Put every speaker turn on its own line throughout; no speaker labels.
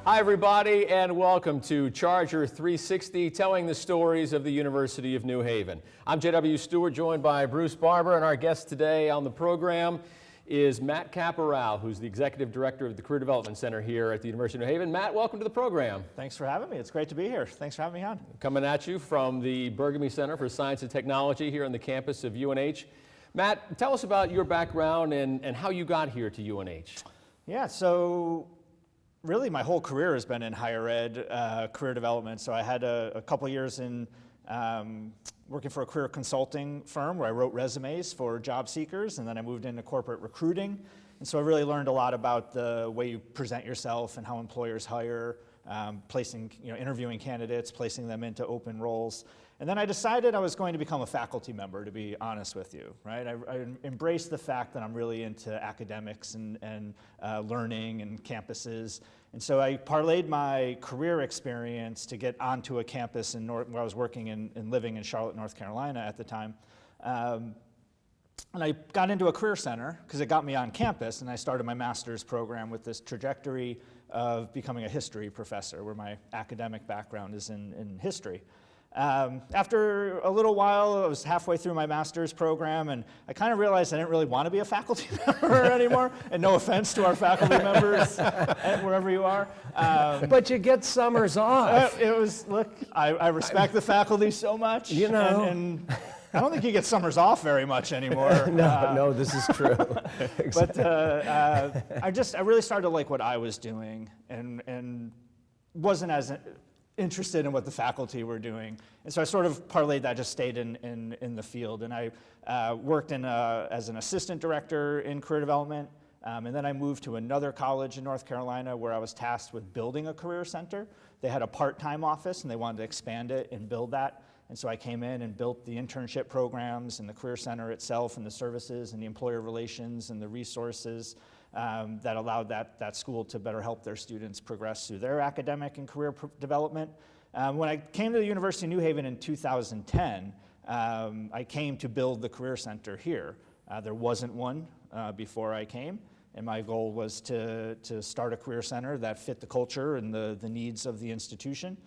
Hi, everybody, and welcome to Charger 360, telling the stories of the University of New Haven. I'm J.W. Stewart, joined by Bruce Barber, and our guest today on the program is Matt Caporale, who's the Executive Director of the Career Development Center here at the University of New Haven. Matt, welcome to the program.
Thanks for having me. It's great to be here. Thanks for having me on.
Coming at you from the Burgamy Center for Science and Technology here on the campus of UNH. Matt, tell us about your background and how you got here to UNH.
Yeah, so really my whole career has been in higher ed, career development. So I had a couple years in working for a career consulting firm where I wrote resumes for job seekers, and then I moved into corporate recruiting. And so I really learned a lot about the way you present yourself and how employers hire, interviewing candidates, placing them into open roles. And then I decided I was going to become a faculty member, to be honest with you, right? I embraced the fact that I'm really into academics and learning and campuses. And so I parlayed my career experience to get onto a campus where I was working and living in Charlotte, North Carolina at the time. And I got into a career center because it got me on campus, and I started my master's program with this trajectory of becoming a history professor, where my academic background is in history. After a little while, I was halfway through my master's program, and I kind of realized I didn't really want to be a faculty member anymore. And no offense to our faculty members, wherever you are.
But you get summers off.
I respect the faculty so much.
You know.
And I don't think you get summers off very much anymore.
No, this is true.
But I really started to like what I was doing, and wasn't as interested in what the faculty were doing. And so I sort of parlayed that, just stayed in the field. And I worked as an assistant director in career development. And then I moved to another college in North Carolina where I was tasked with building a career center. They had a part-time office and they wanted to expand it and build that. And so I came in and built the internship programs and the career center itself and the services and the employer relations and the resources that allowed that school to better help their students progress through their academic and career development. When I came to the University of New Haven in 2010, I came to build the career center here. There wasn't one before I came, and my goal was to start a career center that fit the culture and the needs of the institution.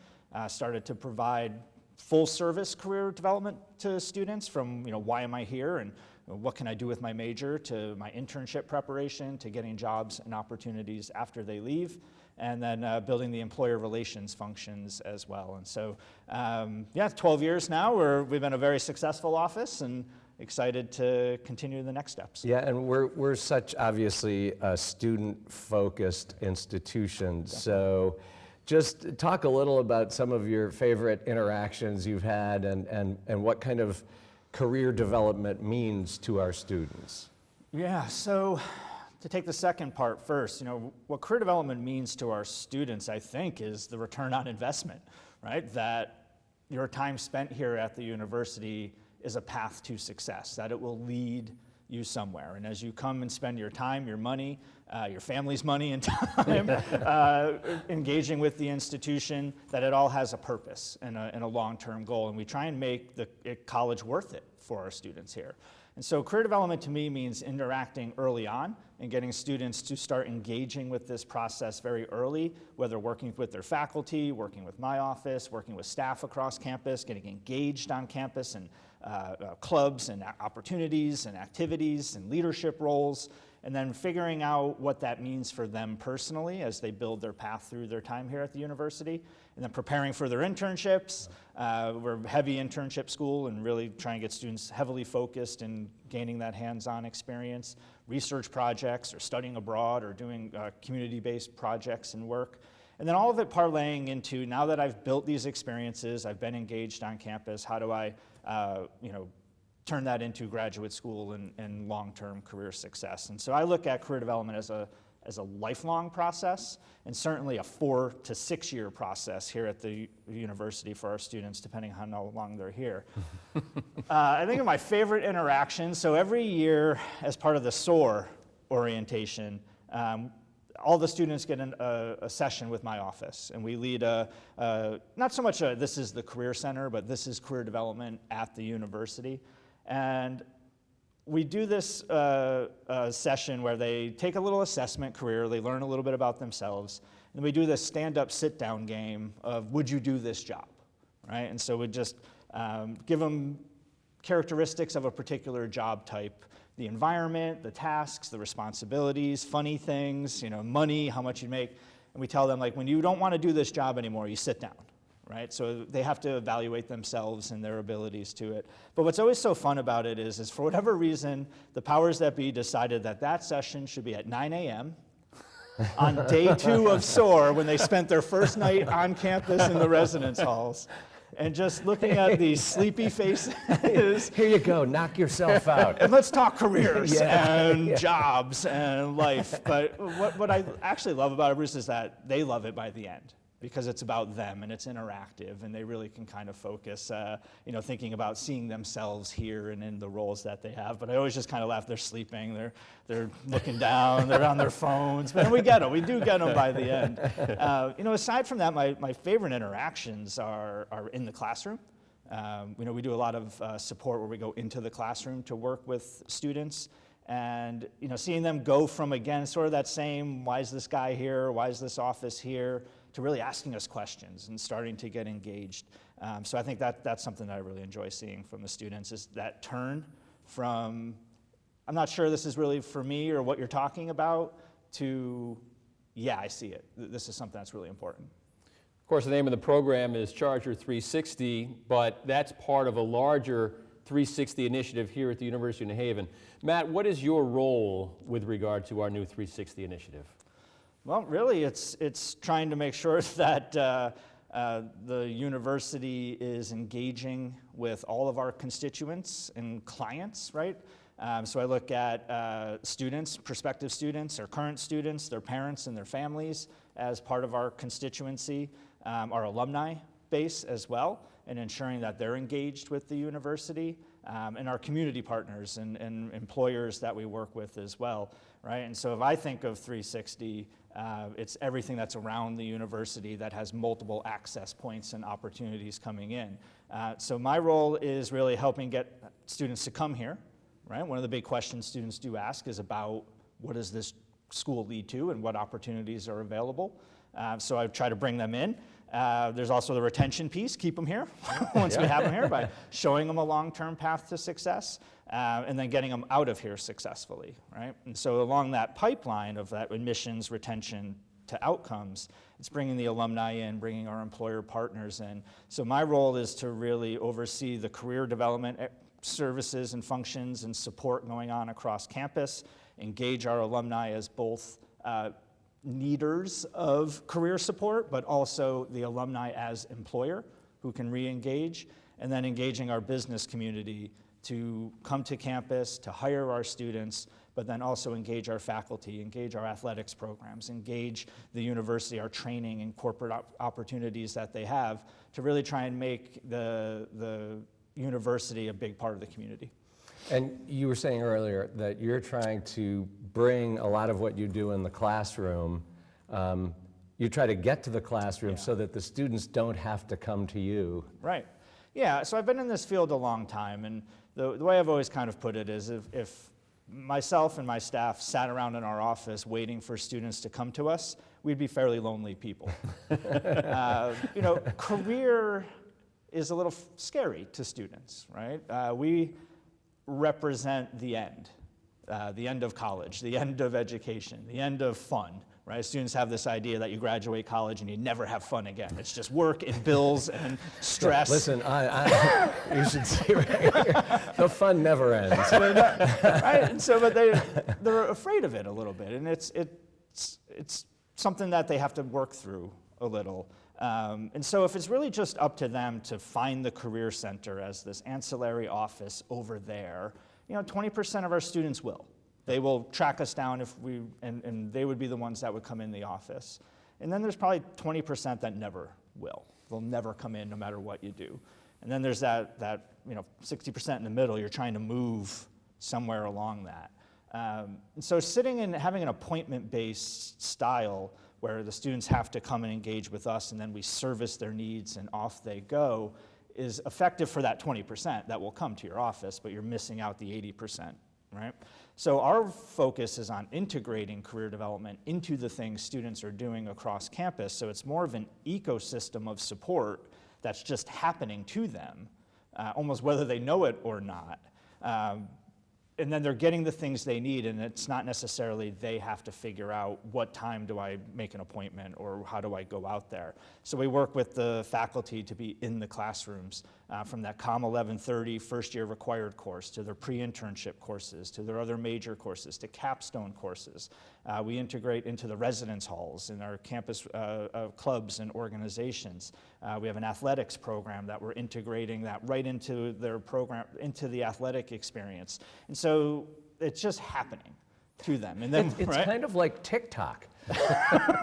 Started to provide full service career development to students, from why am I here and what can I do with my major, to my internship preparation, to getting jobs and opportunities after they leave, and then building the employer relations functions as well. And so, 12 years now, we've been a very successful office and excited to continue the next steps.
Yeah, and we're such, obviously, a student-focused institution.
Definitely.
So just talk a little about some of your favorite interactions you've had and what kind of career development means to our students.
Yeah, so to take the second part first, what career development means to our students, I think, is the return on investment, right? That your time spent here at the university is a path to success, that it will lead you somewhere. And as you come and spend your time, your money, your family's money and time engaging with the institution, that it all has a purpose and a long-term goal. And we try and make the college worth it for our students here. And so career development to me means interacting early on and getting students to start engaging with this process very early, whether working with their faculty, working with my office, working with staff across campus, getting engaged on campus and clubs and opportunities and activities and leadership roles, and then figuring out what that means for them personally as they build their path through their time here at the university, and then preparing for their internships. We're a heavy internship school and really trying to get students heavily focused in gaining that hands-on experience, research projects or studying abroad or doing community-based projects and work. And then all of it parlaying into, now that I've built these experiences, I've been engaged on campus, how do I turn that into graduate school and long-term career success? And so I look at career development as a lifelong process, and certainly a 4 to 6 year process here at the university for our students, depending on how long they're here. I think of my favorite interactions. So every year, as part of the SOAR orientation, all the students get a session with my office, and we lead not so much this is the career center, but this is career development at the university. And we do this session where they take a little assessment career, they learn a little bit about themselves, and we do this stand-up, sit-down game of, would you do this job, right? And so we just give them characteristics of a particular job type, the environment, the tasks, the responsibilities, funny things, money, how much you make, and we tell them, like, when you don't want to do this job anymore, you sit down. Right? So they have to evaluate themselves and their abilities to it. But what's always so fun about it is for whatever reason, the powers that be decided that session should be at 9 a.m. on day 2 of SOAR, when they spent their first night on campus in the residence halls. And just looking at these sleepy faces.
Here you go, knock yourself out.
And let's talk careers and jobs and life. But what I actually love about it, Bruce, is that they love it by the end, because it's about them and it's interactive, and they really can kind of focus, thinking about seeing themselves here and in the roles that they have. But I always just kind of laugh. They're sleeping, they're looking down, they're on their phones, but we get them. We do get them by the end. Aside from that, my favorite interactions are in the classroom. We do a lot of support where we go into the classroom to work with students. And seeing them go from, again, sort of that same, why is this guy here, why is this office here, to really asking us questions and starting to get engaged. So I think that's something that I really enjoy seeing from the students, is that turn from, I'm not sure this is really for me or what you're talking about, to, yeah, I see it. This is something that's really important.
Of course, the name of the program is Charger 360, but that's part of a larger 360 initiative here at the University of New Haven. Matt, what is your role with regard to our new 360 initiative?
Well, really, it's trying to make sure that the university is engaging with all of our constituents and clients, right? So I look at students, prospective students, or current students, their parents and their families as part of our constituency, our alumni base as well, and ensuring that they're engaged with the university, and our community partners and employers that we work with as well, right? And so if I think of 360, it's everything that's around the university that has multiple access points and opportunities coming in. So my role is really helping get students to come here, right? One of the big questions students do ask is about, what does this school lead to and what opportunities are available? So I try to bring them in. There's also the retention piece, keep them here once we have them here, by showing them a long-term path to success, and then getting them out of here successfully, right? And so along that pipeline of that admissions, retention to outcomes, it's bringing the alumni in, bringing our employer partners in. So my role is to really oversee the career development services and functions and support going on across campus, engage our alumni as both needers of career support, but also the alumni as employer who can re-engage, and then engaging our business community to come to campus, to hire our students, but then also engage our faculty, engage our athletics programs, engage the university, our training and corporate opportunities that they have, to really try and make the university a big part of the community.
And you were saying earlier that you're trying to bring a lot of what you do in the classroom, you try to get to the classroom so that the students don't have to come to you.
Right. Yeah, so I've been in this field a long time, and the way I've always kind of put it is, if myself and my staff sat around in our office waiting for students to come to us, we'd be fairly lonely people. Career is a little scary to students, right? We represent the end of college, the end of education, the end of fun, right? Students have this idea that you graduate college and you never have fun again. It's just work and bills and stress.
Listen, you should see right here, the fun never ends.
Right? And so, but they're afraid of it a little bit, and it's something that they have to work through a little. And so if it's really just up to them to find the Career Center as this ancillary office over there, 20% of our students will. They will track us down and they would be the ones that would come in the office. And then there's probably 20% that never will. They'll never come in no matter what you do. And then there's that 60% in the middle, you're trying to move somewhere along that. And so sitting and having an appointment-based style where the students have to come and engage with us and then we service their needs and off they go is effective for that 20% that will come to your office, but you're missing out the 80% right? So our focus is on integrating career development into the things students are doing across campus. So it's more of an ecosystem of support that's just happening to them, almost whether they know it or not. And then they're getting the things they need, and it's not necessarily they have to figure out what time do I make an appointment or how do I go out there. So we work with the faculty to be in the classrooms, from that COM 1130 first year required course to their pre-internship courses, to their other major courses, to capstone courses. We integrate into the residence halls in our campus clubs and organizations. We have an athletics program that we're integrating that right into their program, into the athletic experience. And so it's just happening to them. And then
It's
right?
kind of like TikTok.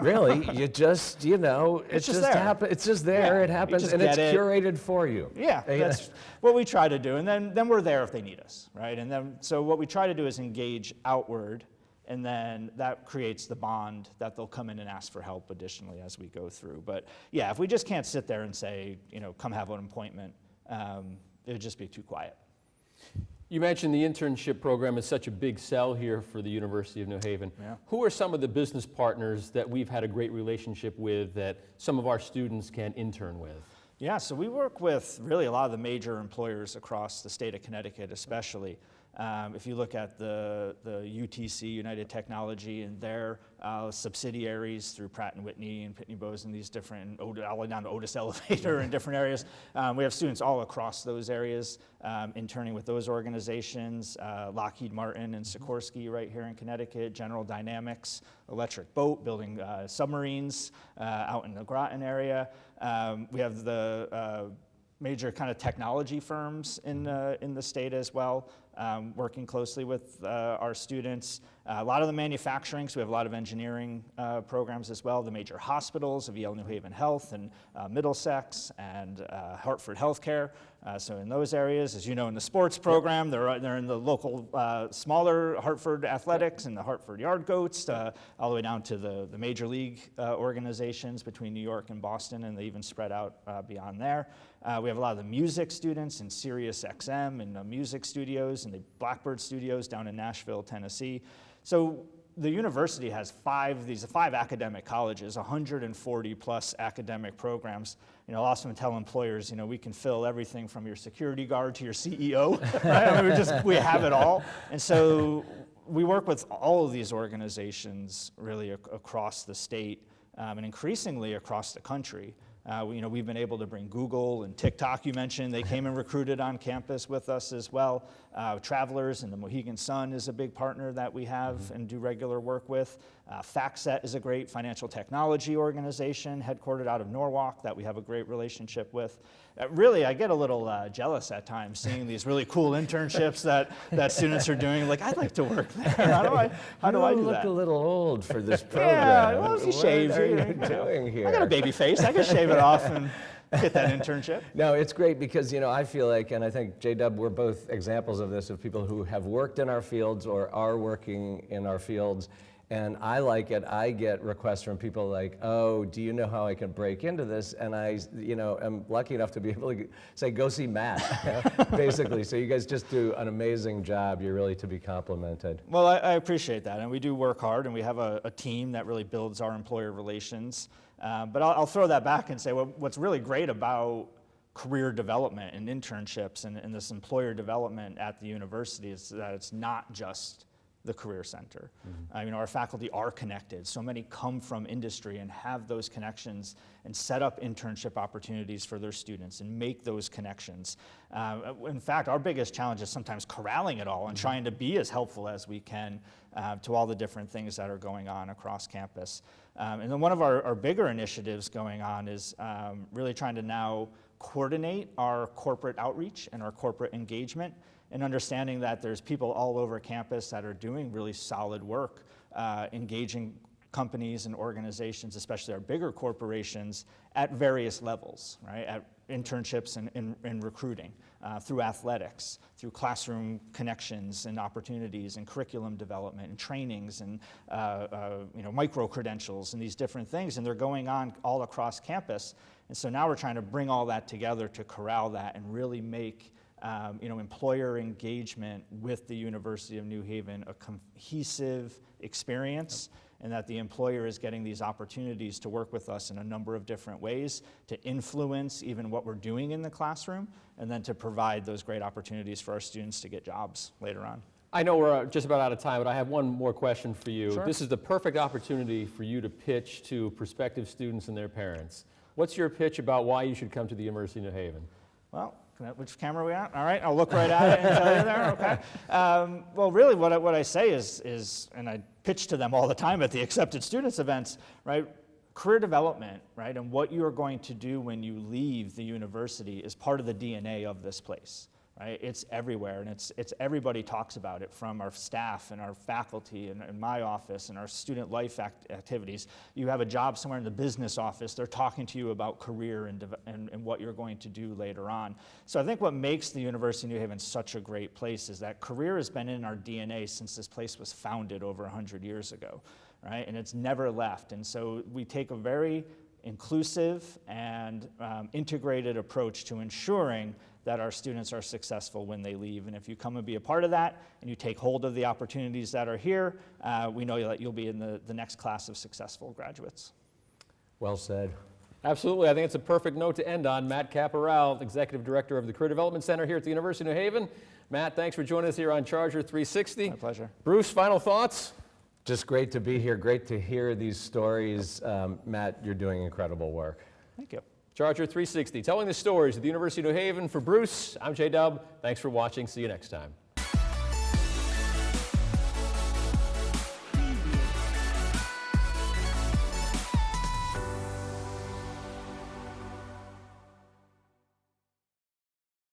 Really, you just, you know,
It's just there.
It's just there,
Yeah,
it
you
happens,
just
and it's
get it.
curated for you.
Yeah, that's what we try to do. And then we're there if they need us, right? And then, so what we try to do is engage outward, and then that creates the bond that they'll come in and ask for help additionally as we go through. But yeah, if we just can't sit there and say, you know, come have an appointment, it would just be too quiet.
You mentioned the internship program is such a big sell here for the University of New Haven.
Yeah.
Who are some of the business partners that we've had a great relationship with that some of our students can intern with?
Yeah, so we work with really a lot of the major employers across the state of Connecticut, especially. If you look at the UTC, United Technology, and their subsidiaries through Pratt & Whitney and Pitney Bowes and these different, all the way down to Otis Elevator in different areas. We have students all across those areas interning with those organizations, Lockheed Martin and Sikorsky right here in Connecticut, General Dynamics, Electric Boat, building submarines out in the Groton area. We have the major kind of technology firms in the state as well, working closely with our students. A lot of the manufacturing, so we have a lot of engineering programs as well. The major hospitals of Yale New Haven Health and Middlesex and Hartford Healthcare. So in those areas, as you know, in the sports program, they're in the local smaller Hartford Athletics and the Hartford Yard Goats, all the way down to the major league organizations between New York and Boston, and they even spread out beyond there. We have a lot of the music students in Sirius XM and the music studios and the Blackbird studios down in Nashville, Tennessee. So the university has five academic colleges, 140 plus academic programs. You know, I'll often tell employers, you know, we can fill everything from your security guard to your CEO. Right? I mean, we have it all. And so we work with all of these organizations really across the state and increasingly across the country. You know, we've been able to bring Google and TikTok, you mentioned. They came and recruited on campus with us as well. Travelers and the Mohegan Sun is a big partner that we have and do regular work with. FactSet is a great financial technology organization headquartered out of Norwalk that we have a great relationship with. Really, I get a little jealous at times seeing these really cool internships that students are doing. Like, I'd like to work there. How do I do that?
You look a little old for this program.
Yeah, well, if you shave,
what are you doing here?
I got a baby face. I can shave it off and get that internship.
No, it's great because, you know, I feel like, and I think J-Dub, we're both examples of this, of people who have worked in our fields or are working in our fields. And I like it. I get requests from people like, oh, do you know how I can break into this? And I, you know, am lucky enough to be able to say, go see Matt, basically. So you guys just do an amazing job. You're really to be complimented.
Well, I appreciate that. And we do work hard, and we have a team that really builds our employer relations. But I'll throw that back and say, well, what's really great about career development and internships and this employer development at the university is that it's not just the Career Center. You know, our faculty are connected. So many come from industry and have those connections and set up internship opportunities for their students and make those connections. In fact, our biggest challenge is sometimes corralling it all and trying to be as helpful as we can to all the different things that are going on across campus. And then one of our bigger initiatives going on is really trying to now coordinate our corporate outreach and our corporate engagement, and understanding that there's people all over campus that are doing really solid work, engaging companies and organizations, especially our bigger corporations, at various levels, right? At internships and recruiting, through athletics, through classroom connections and opportunities and curriculum development and trainings and you know, micro-credentials and these different things, and they're going on all across campus. And so now we're trying to bring all that together to corral that and really make employer engagement with the University of New Haven, a cohesive experience, and that the employer is getting these opportunities to work with us in a number of different ways to influence even what we're doing in the classroom, and then to provide those great opportunities for our students to get jobs later on.
I know we're just about out of time, but I have one more question for you.
Sure.
This is the perfect opportunity for you to pitch to prospective students and their parents. What's your pitch about why you should come to the University of New Haven?
Well, which camera are we at? All right, I'll look right at it and tell you there, okay? Well, really what I say is, and I pitch to them all the time at the Accepted Students events, right? Career development, right, and what you are going to do when you leave the university is part of the DNA of this place, right? It's everywhere, and it's everybody talks about it, from our staff and our faculty and my office and our student life activities. You have a job somewhere in the business office, they're talking to you about career and what you're going to do later on. So I think what makes the University of New Haven such a great place is that career has been in our DNA since this place was founded over 100 years ago, right? And it's never left. And so we take a very inclusive and integrated approach to ensuring that our students are successful when they leave. And if you come and be a part of that, and you take hold of the opportunities that are here, we know that you'll be in the next class of successful graduates.
Well said.
Absolutely. I think it's a perfect note to end on. Matt Caporale, Executive Director of the Career Development Center here at the University of New Haven. Matt, thanks for joining us here on Charger 360.
My pleasure.
Bruce, final thoughts?
Just great to be here. Great to hear these stories. Matt, you're doing incredible work.
Thank you.
Charger 360, telling the stories of the University of New Haven. For Bruce, I'm J-Dub. Thanks for watching. See you next time.